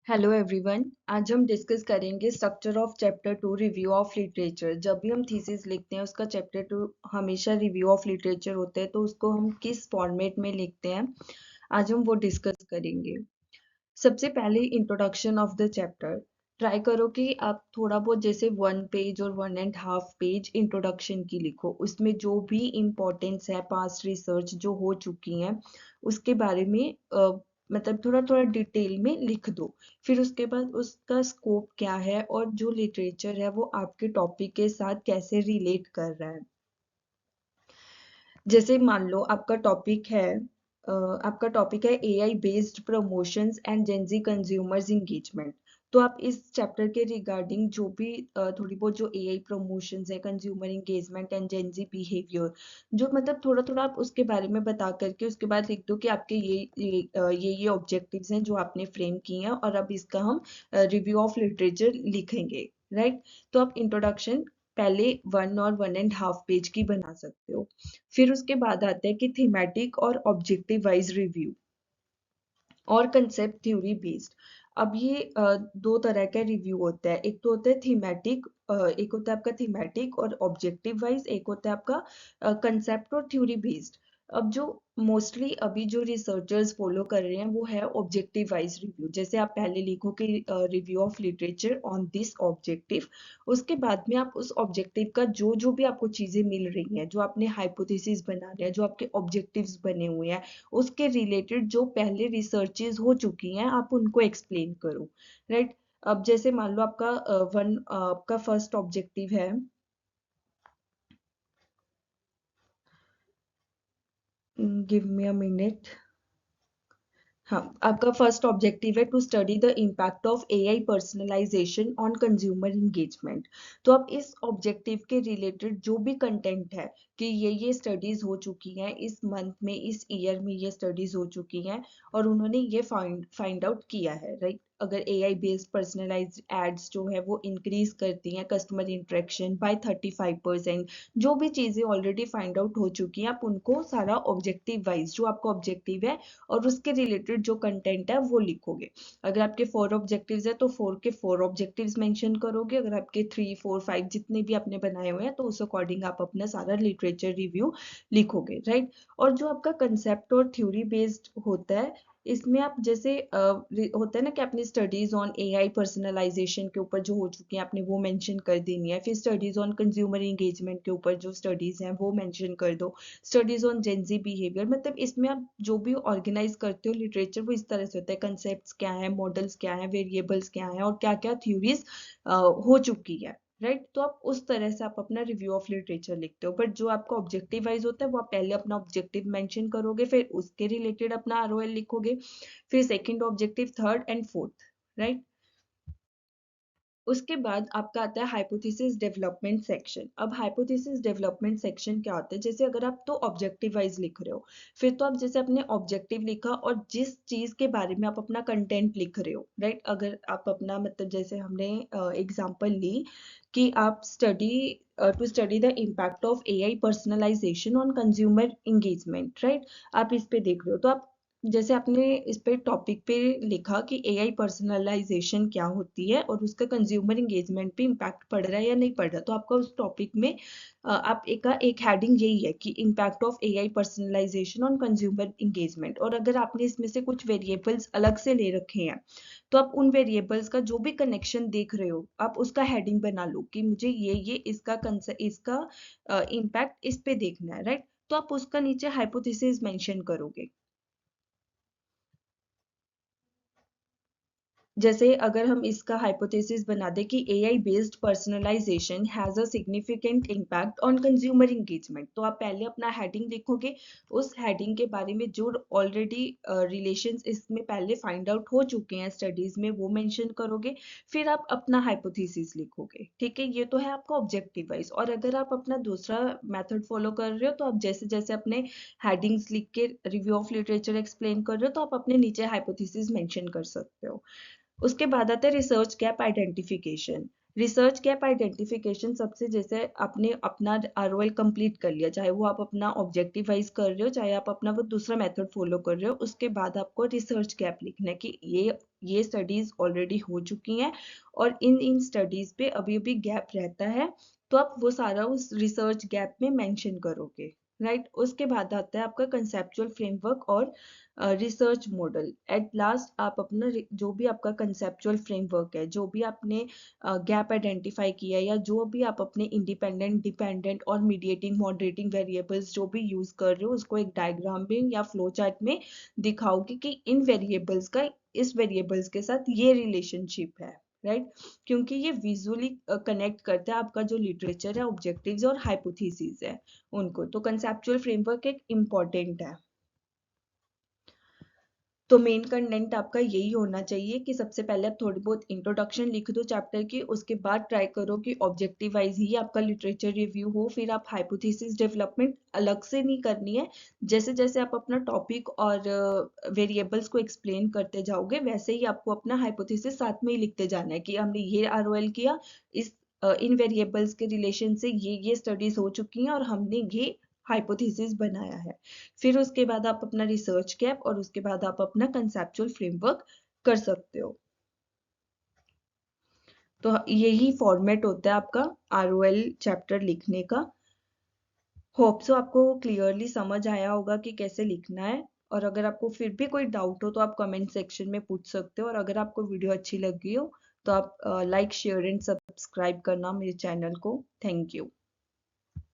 Hello everyone. आज हम discuss करेंगे structure of chapter 2 review of literature. जब भी हम थीसिस लिखते हैं उसका चैप्टर 2 हमेशा रिव्यू ऑफ लिटरेचर होता है, तो उसको हम किस फॉर्मेट में लिखते हैं आज हम वो डिस्कस करेंगे। सबसे पहले introduction of the chapter. Try करो कि आप थोड़ा बहुत जैसे 1 पेज और 1.5 पेज इंट्रोडक्शन की लिखो। उसमें जो भी इम्पोर्टेंस है, पास्ट रिसर्च जो हो चुकी हैं उसके बारे में मतलब थोड़ा थोड़ा डिटेल में लिख दो। फिर उसके बाद उसका स्कोप क्या है और जो लिटरेचर है वो आपके टॉपिक के साथ कैसे रिलेट कर रहा है। जैसे मान लो आपका टॉपिक है AI based promotions and Gen Z consumers engagement. तो आप इस चैप्टर के रिगार्डिंग जो भी थोड़ी बहुत जो एआई प्रमोशंस है, consumer engagement and Gen Z behaviour, जो मतलब थोड़ा थोड़ा आप उसके बारे में बता करके उसके बाद लिख दो कि आपके ये ऑब्जेक्टिव्स हैं जो आपने फ्रेम किए हैं और अब इसका हम रिव्यू ऑफ लिटरेचर लिखेंगे। राइट। तो आप इंट्रोडक्शन पहले 1 और 1.5 पेज की बना सकते हो। फिर उसके बाद आता है कि थीमेटिक और ऑब्जेक्टिव वाइज रिव्यू और कंसेप्ट थ्योरी बेस्ड। अब ये दो तरह का रिव्यू होता है। एक तो होता है थीमेटिक, एक होता है आपका थीमेटिक और ऑब्जेक्टिव वाइज, एक होता है आपका कंसेप्ट और थ्योरी बेस्ड। अब जो मोस्टली अभी जो रिसर्चर्स फॉलो कर रहे हैं वो है ऑब्जेक्टिव वाइज रिव्यू। जैसे आप पहले लिखो कि review of literature on this objective. उसके बाद में आप उस ऑब्जेक्टिव का जो जो भी आपको चीजें मिल रही हैं, जो आपने हाइपोथेसिस बना रहे हैं, जो आपके ऑब्जेक्टिव्स बने हुए हैं, उसके रिलेटेड जो पहले रिसर्चेज हो चुकी हैं आप उनको एक्सप्लेन करो। राइट। अब जैसे मान लो आपका फर्स्ट ऑब्जेक्टिव है, गिव मी अ मिनट। हाँ, आपका फर्स्ट ऑब्जेक्टिव है to study the impact of AI personalisation on consumer engagement. तो आप इस ऑब्जेक्टिव के रिलेटेड जो भी कंटेंट है कि ये स्टडीज हो चुकी हैं इस मंथ में, इस ईयर में ये स्टडीज हो चुकी हैं और उन्होंने ये फाइंड आउट किया है। राइट। अगर एआई बेस्ड पर्सनलाइज्ड एड्स जो है वो इंक्रीज करती हैं कस्टमर इंटरेक्शन बाय 35%, जो भी चीजें ऑलरेडी फाइंड आउट हो चुकी हैं आप उनको सारा ऑब्जेक्टिव वाइज जो आपका ऑब्जेक्टिव है और उसके रिलेटेड जो कंटेंट है वो लिखोगे। अगर आपके 4 ऑब्जेक्टिव्स है तो 4 के 4 ऑब्जेक्टिव्स मेंशन करोगे। अगर आपके 3, 4, 5 जितने भी आपने बनाए हुए हैं तो उस अकॉर्डिंग आप अपना सारा लिटरेचर रिव्यू लिखोगे। राइट। और जो आपका कंसेप्ट और थ्योरी बेस्ड होता है, इसमें आप जैसे होता है ना कि आपने स्टडीज ऑन एआई पर्सनलाइजेशन के ऊपर जो हो चुकी हैं आपने वो मेंशन कर देनी है। फिर स्टडीज ऑन कंज्यूमर एंगेजमेंट के ऊपर जो स्टडीज हैं वो मेंशन कर दो। स्टडीज ऑन जेंजी बिहेवियर, मतलब इसमें आप जो भी ऑर्गेनाइज करते हो लिटरेचर वो इस तरह से होता है। कंसेप्ट्स क्या है, मॉडल्स क्या है, वेरिएबल्स क्या है और क्या क्या थ्योरीज हो चुकी है। राइट। तो आप उस तरह से आप अपना रिव्यू ऑफ लिटरेचर लिखते हो। बट जो आपका ऑब्जेक्टिव वाइज होता है वो आप पहले अपना ऑब्जेक्टिव मेंशन करोगे, फिर उसके रिलेटेड अपना आरओएल लिखोगे, फिर second objective, third and fourth. Right. उसके बाद आपका आता है हाइपोथेसिस डेवलपमेंट सेक्शन। अब हाइपोथेसिस डेवलपमेंट सेक्शन क्या होता है, जैसे अगर आप तो ऑब्जेक्टिव वाइज लिख रहे हो, फिर तो आप जैसे अपने ऑब्जेक्टिव लिखा और जिस चीज के बारे में आप अपना कंटेंट लिख रहे हो। राइट। अगर आप अपना मतलब जैसे हमने एग्जांपल ली कि आप to study the impact of AI personalisation on consumer engagement. Right. आप इस पे देख रहे हो तो आप जैसे आपने इस पे टॉपिक पे लिखा कि एआई पर्सनलाइजेशन क्या होती है और उसका कंज्यूमर इंगेजमेंट पे इम्पैक्ट पड़ रहा है या नहीं पड़ रहा, तो आपका उस टॉपिक में आप एक हेडिंग यही है कि impact of AI personalisation on consumer engagement. और अगर आपने इसमें से कुछ वेरिएबल्स अलग से ले रखे हैं तो आप उन वेरिएबल्स का जो भी कनेक्शन देख रहे हो आप उसका हेडिंग बना लो कि मुझे ये इसका इम्पैक्ट इस पे देखना है। राइट। तो आप उसका नीचे हाइपोथेसिस मेंशन करोगे। जैसे अगर हम इसका हाइपोथेसिस बना दें कि AI based personalisation has a significant impact on consumer engagement, तो आप पहले अपना हेडिंग लिखोगे। उस हेडिंग के बारे में जो ऑलरेडी रिलेशंस इसमें पहले फाइंड आउट हो चुके हैं स्टडीज में वो मेंशन करोगे। फिर आप अपना हाइपोथेसिस लिखोगे। ठीक है, ये तो है आपका ऑब्जेक्टिव वाइज। और अगर आप अपना दूसरा मेथड फॉलो कर रहे हो तो आप जैसे जैसे अपने हेडिंग्स लिख के रिव्यू ऑफ लिटरेचर एक्सप्लेन कर रहे हो तो आप अपने नीचे हाइपोथेसिस मेंशन कर सकते हो। उसके बाद आता है research gap identification. Research gap identification सबसे, जैसे आपने अपना ROL कंप्लीट कर लिया, चाहे वो आप अपना ऑब्जेक्टिव वाइज कर रहे हो, चाहे आप अपना वो दूसरा मेथड फॉलो कर रहे हो, उसके बाद आपको रिसर्च गैप लिखना है कि ये स्टडीज ऑलरेडी हो चुकी हैं और इन स्टडीज पे अभी अभी गैप रहता है, तो आप वो सारा उस रिसर्च गैप में मेंशन करोगे, राइट। उसके बाद आता है आपका कंसेप्चुअल फ्रेमवर्क और रिसर्च मॉडल। एट लास्ट आप अपना जो भी आपका कंसेप्चुअल फ्रेमवर्क है, जो भी आपने गैप आइडेंटिफाई किया, या जो भी आप अपने इंडिपेंडेंट, डिपेंडेंट और मीडिएटिंग मॉडरेटिंग वेरिएबल्स जो भी यूज कर रहे हो, उसको एक डायग्राम में या फ्लो चार्ट में दिखाओगे कि इन वेरिएबल्स का इस वेरिएबल्स के साथ ये रिलेशनशिप है, राइट। क्योंकि ये विजुअली कनेक्ट करता है आपका जो लिटरेचर है, ऑब्जेक्टिव्स और हाइपोथेसिस है उनको। तो कंसेप्चुअल फ्रेमवर्क एक इम्पॉर्टेंट है। तो मेन कंटेंट आपका यही होना चाहिए कि सबसे पहले आप थोड़ी बहुत इंट्रोडक्शन लिख दो चैप्टर की, उसके बाद ट्राई करो कि ऑब्जेक्टिव वाइज ही आपका लिटरेचर रिव्यू हो, फिर आप हाइपोथेसिस डेवलपमेंट अलग से नहीं करनी है। जैसे जैसे आप अपना टॉपिक और वेरिएबल्स को एक्सप्लेन करते जाओगे, वैसे ही आपको अपना हाइपोथेसिस साथ में ही लिखते जाना है कि हमने ये ROL किया, इस इन वेरिएबल्स के रिलेशन से ये स्टडीज हो चुकी हैं और हमने ये हाइपोथेसिस बनाया है। फिर उसके बाद आप अपना रिसर्च गैप और उसके बाद आप अपना कंसेप्चुअल फ्रेमवर्क कर सकते हो। तो यही फॉर्मेट होता है आपका ROL चैप्टर लिखने का। होप सो आपको क्लियरली समझ आया होगा कि कैसे लिखना है। और अगर आपको फिर भी कोई डाउट हो तो आप कमेंट सेक्शन में पूछ सकते हो, और अगर आपको वीडियो अच्छी लगी हो तो आप लाइक, शेयर एंड सब्सक्राइब करना मेरे चैनल को। Thank you.